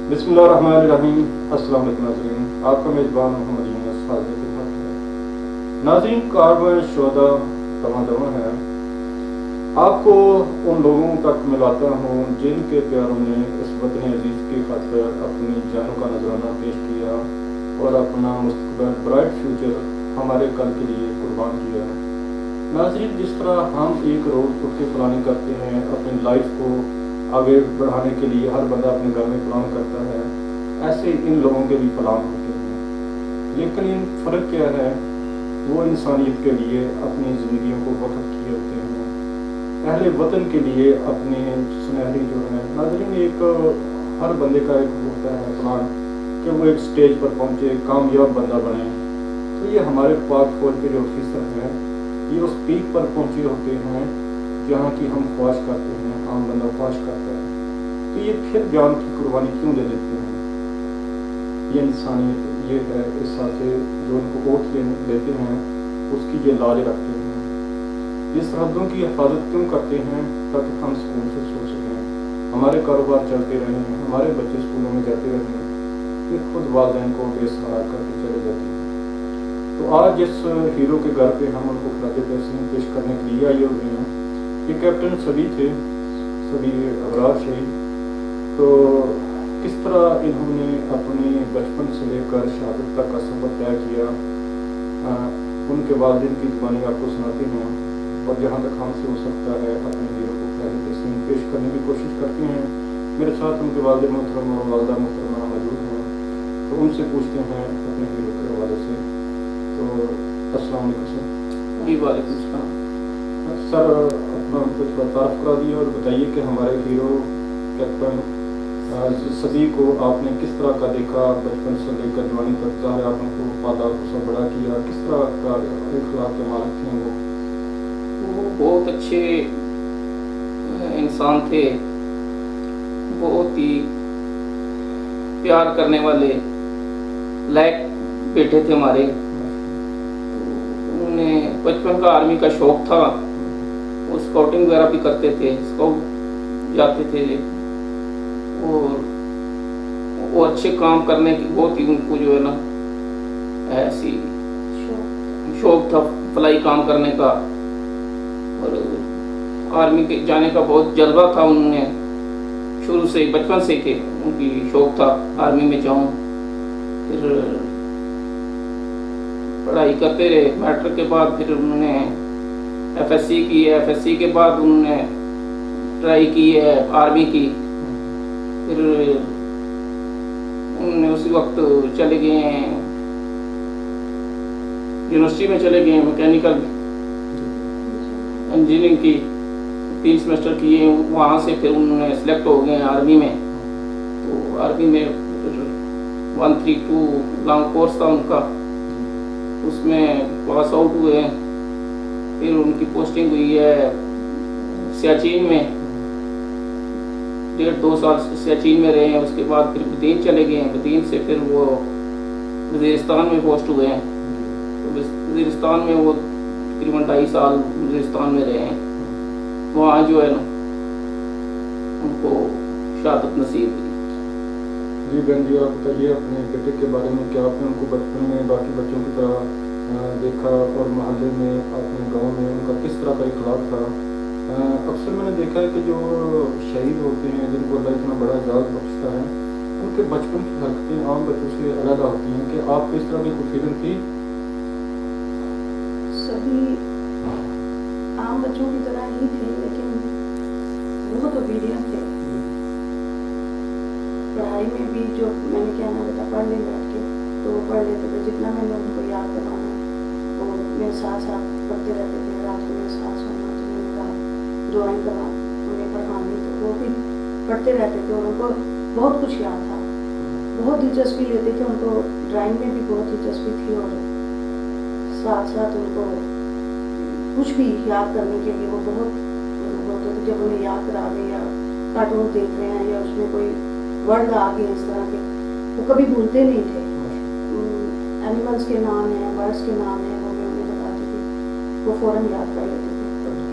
बिस्मिल्लाहिर्रहमानिर्रहीम। अस्सलाम वालेकुम नाज़रीन, आपका मेज़बान मोहम्मद यूनुस हाज़िर खिदमत है। नाज़रीन, कारवां शुहदा दमा है। आपको उन लोगों तक मिलाता हूँ जिनके प्यारों ने इस वतन अजीज़ की खातिर अपनी जानों का नजराना पेश किया और अपना मुस्तक़बिल ब्राइट फ्यूचर हमारे कल के लिए कुर्बान किया। नाज़रीन, जिस तरह हम एक रोज़ उठ के प्लानिंग करते हैं अपनी लाइफ को आगे बढ़ाने के लिए, हर बंदा अपने घर में प्लान करता है, ऐसे इन लोगों के भी प्लान होते हैं। लेकिन इन फ़र्क क्या है, वो इंसानियत के लिए अपनी ज़िंदगियों को वक़्फ़ किए होते हैं, अहले वतन के लिए अपने सुनहरी जो है। नाज़रीन, एक हर बंदे का एक होता है प्लान कि वो एक स्टेज पर पहुँचे, कामयाब बंदा बने। तो ये हमारे पाक फौज के जो ऑफिसर हैं, ये उस पीक पर पहुँचे होते हैं जहाँ की हम ख्वाहिश करते हैं, आम बंदा ख्वाहिश करता है। तो ये फिर जान की कुर्बानी क्यों दे देते हैं? ये इंसानियत ये है, इस हिसाब से जो उनको वोट लेते हैं उसकी ये लाज रखते हैं। ये सरहदों की हिफाजत क्यों करते हैं? ताकि हम सुकून से सो सकें, हमारे कारोबार चलते रहें, हमारे बच्चे स्कूलों में जाते रहें। ये खुद वालिदैन को बेसहारा करके चले जाते हैं। तो आज जिस हीरो के घर पे हम उनको खिलाते तहसीन पेश करने के लिए आए हुए हैं, ये कैप्टन सभी थे, सभी अबरार शहीद। तो किस तरह इन्होंने अपने बचपन से लेकर शहादत तक का सफ़र तय किया, उनके वालिदैन की ज़ुबानी आपको सुनाते हैं और जहाँ तक हमसे हो सकता है अपने हीरो को खिलाते तहसीन पेश करने की कोशिश करते हैं। मेरे साथ उनके वालिद मोहतरम और वालिदा मोहतरमा मौजूद हैं, तो उनसे पूछते हैं अपने हीरो के हवाले से। तो अस्सलाम वालेकुम सर। जी वालेकुम सलाम। सर, अपना कुछ तारुफ करा दिए और बताइए कि हमारे हीरो कैप्टन सभी को आपने किस तरह का देखा, बचपन से लेकर जवानी तक, ज़ाहिर है आपने उनको पाला पोसा बड़ा किया, किस तरह का इखलाक के मालिक थे वो? बहुत अच्छे इंसान थे, बहुत ही प्यार करने वाले लायक बेटे थे हमारे। उन्हें बचपन का आर्मी का शौक था, वो स्काउटिंग वगैरह भी करते थे, स्काउट जाते थे और वो अच्छे काम करने की बहुत ही उनको जो है ना ऐसी शौक था फलाई काम करने का, और आर्मी के जाने का बहुत जज्बा था उन्हें शुरू से, बचपन से के उनकी शौक था आर्मी में जाऊं। फिर पढ़ाई करते रहे, मैट्रिक के बाद फिर उन्होंने एफएससी की है, एफएससी के बाद उन्होंने ट्राई की है आर्मी की। फिर उन्होंने उसी वक्त चले गए यूनिवर्सिटी में, चले गए मैकेनिकल इंजीनियरिंग की 3 सेमेस्टर किए, वहाँ से फिर उन्होंने सिलेक्ट हो गए आर्मी में। तो आर्मी में 132 लॉन्ग कोर्स था उनका, उसमें पास आउट हुए। फिर उनकी पोस्टिंग हुई है सियाचिन में, 1.5-2 साल सियाचिन में रहे हैं। उसके बाद फिर बदीन चले गए हैं, बदीन से फिर वो वज़ीरिस्तान में पोस्ट हुए हैं। तो वज़ीरिस्तान में वो तकरीबन 2.5 साल वज़ीरिस्तान में रहे हैं। वहाँ जो है ना उनको शहादत नसीब हुई। जी बहन जी, आप बताइए अपने बेटे के बारे में, क्या आपने उनको बचपन में बाकी बच्चों की तरह देखा और मोहल्ले में, अपने गांव में उनका किस तरह का इखलाक था? अक्सर मैंने देखा है कि जो शहीद होते हैं, जिनको अल्लाह इतना बड़ा एजाज़ बख्शता है, उनके बचपन की हरकतें आम बच्चों से अलग होती हैं। कि आपको इस तरह की कोई फीलिंग थी? सभी आम बच्चों की तरह ही थे, लेकिन बहुत ओबीडियंट थे। पढ़ाई में भी जो मैंने क्या ना बेटा पढ़ ले बैठ के, तो वो पढ़ लेते थे। जितना मैंने उनको याद करवाना वो मेरे साथ साथ पढ़ते रहते थे। रात को मेरे साथ सोना, तो मैंने कहा ड्राइंग करवा उन्हें पढ़वानी, तो वो भी पढ़ते रहते थे और उनको बहुत कुछ याद था, बहुत दिलचस्पी लेते थे। उनको ड्राइंग में भी बहुत दिलचस्पी थी और साथ साथ उनको कुछ भी याद करने के लिए वो बहुत होते थे। जब उन्हें याद करा दें या कार्टून देख रहे हैं या उसमें कोई वर्ड आ गए इस तरह के, वो कभी भूलते नहीं थे। एनिमल्स के नाम हैं, बर्ड्स के नाम हैं, वो मैं उन्हें बताती थी, वो फ़ौरन याद कर लेते थे,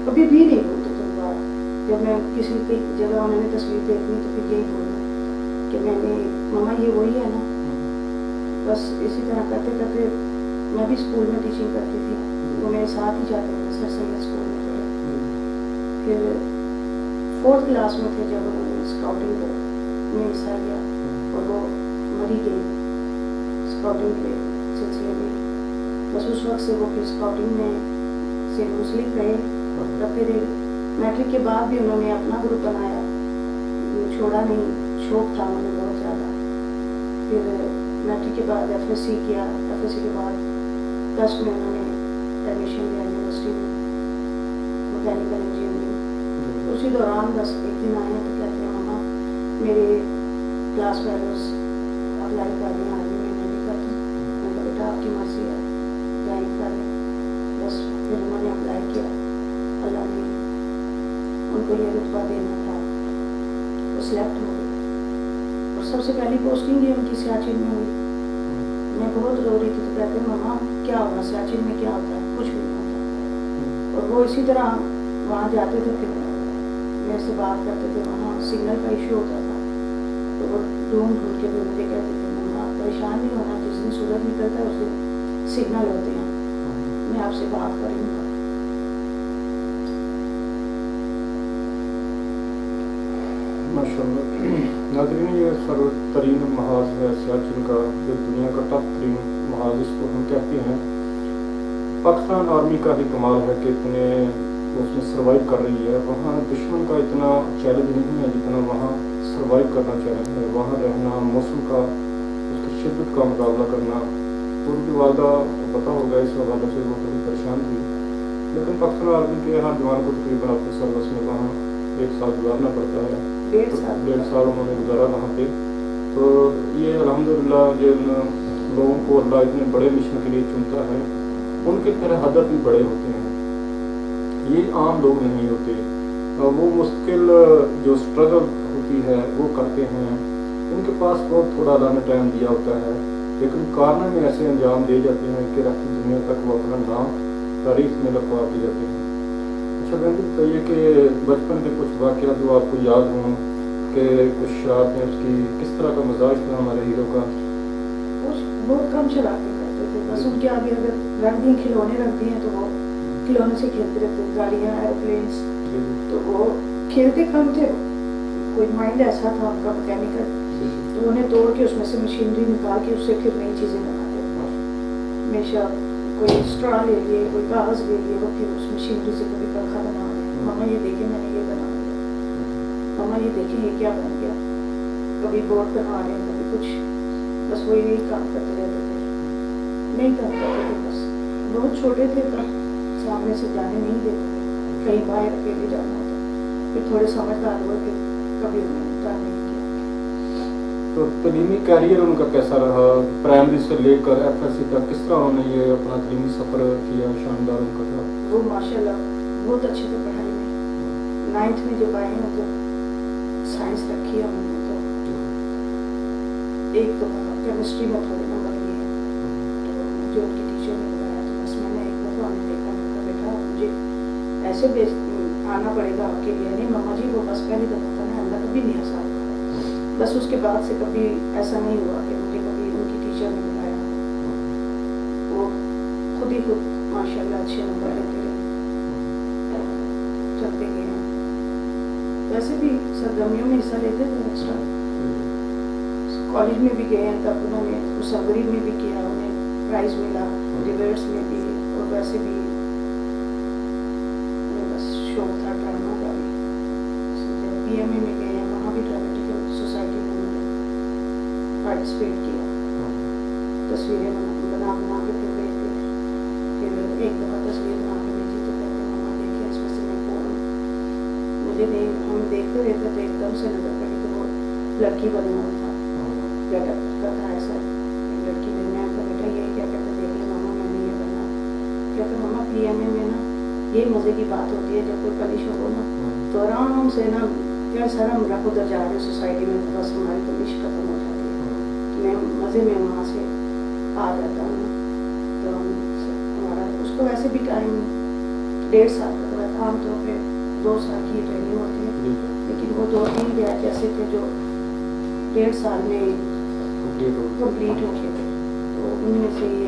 कभी भी नहीं भूलते थे दोबारा। जब मैं किसी की जगह उन्होंने तस्वीर देखनी तो फिर यही बोलना कि मैंने मम्मा ये वही है ना, बस इसी तरह करते करते मैं भी स्कूल में टीचिंग करती थी, वो मेरे साथ ही जाते थे सर सैयद स्कूल में पढ़े। फिर 4th क्लास में थे जब उन्होंने स्काउटिंग में हिस्सा लिया और वो मरी गई स्काउटिंग के सिलसिले में। बस उस वक्त से वो फिर स्काउटिंग में से मुंसलिक रहे और करते रहे। मैट्रिक के बाद भी उन्होंने अपना ग्रुप बनाया, छोड़ा नहीं, शौक था उन्हें बहुत ज़्यादा। फिर मैट्रिक के बाद FSC किया, FSC के बाद 10 में उन्होंने एडमिशन लिया यूनिवर्सिटी में मैकेनिकल इंजीनियरिंग। उसी दौरान बस एक दिन आए तो कहते हैं मम्मा मेरे क्लास फेलोज अप्लाई कर रहे हैं आर्मी में, मैं भी कर दूँ। मैंने कहा बेटा आपकी मर्जी है, ज्वाइन कर लें। बस फिर उन्होंने अप्लाई किया, अल्लाह ने उनको ये रुतबा देना था, वो सिलेक्ट हो गए। और सबसे पहली पोस्टिंग भी उनकी सियाचिन में हुई। मैं बहुत रो रही थी तो कहते मम्मा क्या होगा, सियाचिन में क्या होता है, कुछ भी नहीं होता। और वो इसी तरह वहाँ जाते थे, फिर मेरे से बात करते थे, वहाँ सिग्नल का इशू होता था तो वो ढूंढ के भी मुझे कहते थे मम्मा परेशान नहीं होना, जिस दिन सूरज निकलता है उस दिन सिग्नल होते हैं, मैं आपसे बात करूँगा। माशाअल्लाह। नाज़रीन, ये सर्वतरीन महाज है सियाचिन का, जो दुनिया का टॉप तरीन महाज इसको हम कहते हैं। पाकिस्तान आर्मी का भी कमाल है कि इतने उसमें सर्वाइव कर रही है। वहाँ दुश्मन का इतना चैलेंज नहीं है जितना वहाँ सर्वाइव करना चैलेंज है। वहाँ रहना, मौसम का, उसकी शिद्दत का मुकाबला करना। उनकी वालदा को पता होगा, इस हवाले से वो थोड़ी परेशान थी, लेकिन पाकिस्तान आर्मी के हर जवान को तकरीबन अपनी सर्विस में वहाँ 1 साल गुजारना पड़ता है। 1.5 साल उन्होंने गुजारा वहाँ पे। तो ये अल्हम्दुलिल्लाह जिन लोगों को अल्लाह इतने बड़े मिशन के लिए चुनता है, उनके फिर हदफ भी बड़े होते हैं, ये आम लोग नहीं होते। वो मुश्किल जो स्ट्रगल होती है वो करते हैं, उनके पास बहुत थोड़ा अल्लाह ने टाइम दिया होता है, लेकिन कारनामे ऐसे अंजाम दे जाते हैं कि रहती दुनिया तक वो अपना नाम तारीख में लिखवा दिए जाते हैं। अच्छा बहन जी बताइए कि बचपन के कुछ वाक़यात जो आपको याद हों, कि कुछ शरारतें उसकी, किस तरह का मजाज था हमारे हीरो का? बहुत कम शरारतें करते थे, बस उनके आगे अगर रख दिए खिलौने रख दिए तो वो खिलौने से खेलते रहते, गाड़ियाँ, एरोप्लेन्स, तो वो खेलते कम थे। कोई माइंड ऐसा था उनका मैकेनिकल, तो उन्हें तोड़ के उसमें से मशीनरी निकाल के उससे फिर नई चीज़ें बनाते थे। हमेशा कोई स्ट्रॉ ले लिए, कोई कागज़ ले लिए, वो फिर उस मशीनरी से कभी पंखा बना रहे, मम्मा ये देखें मैंने ये बना दिया, मम्मा ये देखें ये क्या बन गया, कभी बोर्ड बनवा रहे हैं, कभी कुछ, बस वही यही काम करते रहते थे, नहीं काम करते थे। बस बहुत छोटे थे तब सामने से जाने नहीं देते थे, कहीं बाहर अकेले जाना होता। फिर थोड़े समझदार हुए, फिर कभी उन्होंने इंतजार नहीं किया। तो तलीमी कैरियर उनका कैसा रहा? प्राइमरी से लेकर FSC तक किस तरह उन्होंने ये अपना तलीमी सफ़र किया? शानदार उनका था। वो माशाल्लाह बहुत अच्छे थे पढ़ाई में। 9th में जब आए हैं तो साइंस रखी है उन्होंने, तो एक तो केमिस्ट्री में थोड़े नंबर लिए, तो जो उनकी टीचर ने बताया तो बस मैंने एक दफ़ा उन्हें देखा, मैंने कहा बेटा मुझे ऐसे आना पड़ेगा आपके लिए। नहीं मम्मा जी वो बस पहली दफ़ा था, मैं अंदर कभी नहीं ऐसा, बस उसके बाद से कभी ऐसा नहीं हुआ कि मुझे कभी उनकी टीचर ने बुलाया। वो खुद ही खुद माशाल्लाह अच्छे नंबर लेते रहे, चलते गए हैं। वैसे भी सरगर्मियों में हिस्सा लेते थे, एक्स्ट्रा कॉलेज में भी गए हैं, तब उन्होंने मुसाफरी में भी किया, उन्हें प्राइज़ मिला, डिबेट्स में भी, और वैसे भी बस शौक था ड्रामा का भी। जब PMA में गए हैं वहाँ भी ड्रामेटिकल सोसाइटी में उन्होंने पार्टिसिपेट किया, तस्वीरें बना के फिर गए थे। फिर एक दफ़ा तस्वीर बना के भेजी तो कहते मम्मा देखिए इसमें से मैं कौन, मुझे नहीं, हम देखते रहते थे, एकदम से नजर पड़ी तो वो लड़की बना हुआ था, गेटअप का था ऐसा, लड़की ने, मैं तो बेटा ये क्या कहते देख ले मामा मैंने ये बना, कहते मम्मा PMA में ना ये मज़े की बात होती है, जब कोई पनिश हो ना तो आराम से ना क्या सर हम रख उधर जा रहे सोसाइटी में, तो बस हमारी पनिश खत्म हो जाती है, तो मैं मज़े में वहाँ से आ जाता हूँ। तो हमारा उसको वैसे भी टाइम 1.5 साल का था, आमतौर पर 2 साल की ट्रेनिंग होती है, लेकिन वो 2-3 बैच ऐसे थे जो 1.5 साल में कंप्लीट हो गया। कंप्लीट हो गए थे। तो उनमें से